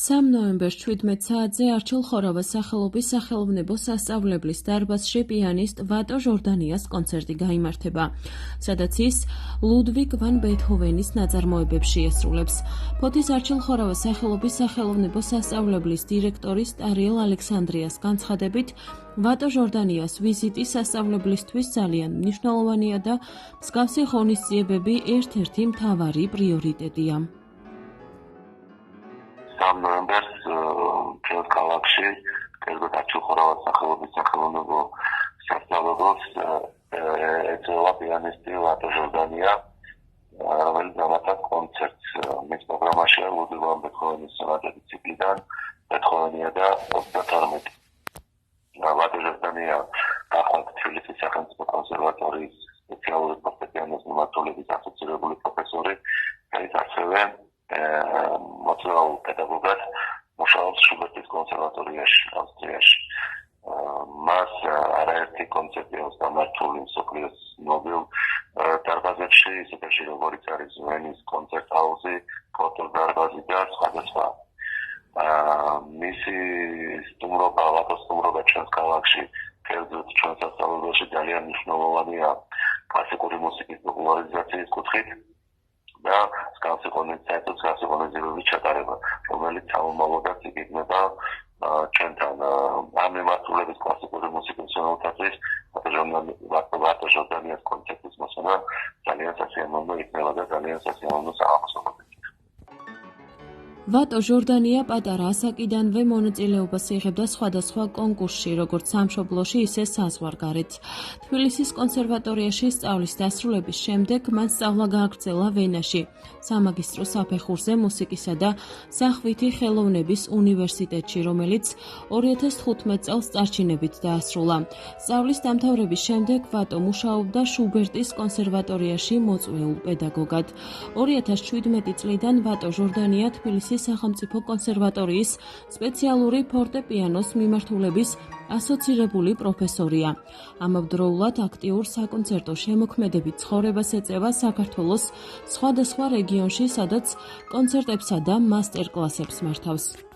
3 ნოემბერს 17 საათზე არჩილ ხორავას სახელობის სახელოვნებო სასწავლებლის დარბაზში პიანისტ ვატო ჟორდანიას კონცერტი გაიმართება, სადაც ის ლუდვიგ ვან ბეთჰოვენის ნაწარმოებებს შეესრულებს. ფოთის არჩილ ხორავას სახელობის სახელოვნებო სასწავლებლის დირექტორის ტარიელ ალექსანდრიას განცხადებით, ვატო ჟორდანიას ვიზიტი სასწავლებლისთვის ძალიან მნიშვნელოვანია და მსგავსი ღონისძიებები ერთ-ერთი მთავარი პრიორიტეტია. 3 ნოემბერს ჩვენს ქალაქში კერძოდ არჩილ ხორავას სახელობის სახელოვნებო სასწავლებელს ეწევა პიანისტი ვატო ჟორდანია, რომელიც გამართა კონცერტს. მის პროგრამაშია ლუდვიგ ვან ბეთჰოვენის სონატების ციკლიდან ბეთჰოვენია და 32. ვატო ჟორდანია ახალ თბილისის სახელმწიფო კონსერვატორიის სპეციალური ფორტეპიანოს მიმართულების ასოცირებული პროფესორი და ის ასევე მოწვეულ პედაგოგად მუშაობს შუბერტის კონსერვატორიაში ავსტრიაში. მას არაერთი კონცერტი აქვს გამართული მსოფლიოს ნობილ დარბაზებში, ისეთებში როგორიც არის ვენის კონცერტჰაუსი, ფოტოს დარბაზი და სხვადასხვა. მისი სტუმრობა, ვატოს სტუმრობა ჩვენს ქალაქში, კერძოდ ჩვენს სასწავლებელში ძალიან მნიშვნელოვანია კლასიკური მუსიკის პოპულარიზაციის კუთხით და მსგავსი ღონისძიებების ჩატარება, რომელიც სამომავლოდაც იგეგმება ჩვენთან. ამ მიმართულებით კლასიკური მუსიკის მცენარეთა ვატო ჟორდანიას კონცერტის მოსვენა ძალიან სასიამოვნო იქნება და ძალიან სასიამოვნო საღამოსობრად. ვატო ჟორდანია პატარა ასაკიდანვე მონაწილეობას იღებდა სხვადასხვა კონკურსში, როგორც სამშობლოში, ისე საზღვარგარეთ. თბილისის კონსერვატორიაში სწავლის დასრულების შემდეგ მან სწავლა გააგრძელა ვენაში, სამაგისტრო საფეხურზე მუსიკისა და სახვითი ხელოვნების უნივერსიტეტში, რომელიც 2015 წელს წარჩინებით დაასრულა. სწავლის დამთავრების შემდეგ ვატო მუშაობდა შუბერტის კონსერვატორიაში მოწვეულ პედაგოგად. 2017 წლიდან ვატო ჟორდანია თბილისის სახელმწიფო კონსერვატორიის სპეციალური ფორტეპიანოს მიმართულების ასოცირებული პროფესორია. ამავდროულად აქტიურ საკონცერტო შემოქმედებით ცხოვრებას ეწევა საქართველოს სხვადასხვა რეგიონში, სადაც კონცერტებსა და მასტერკლასებს მართავს.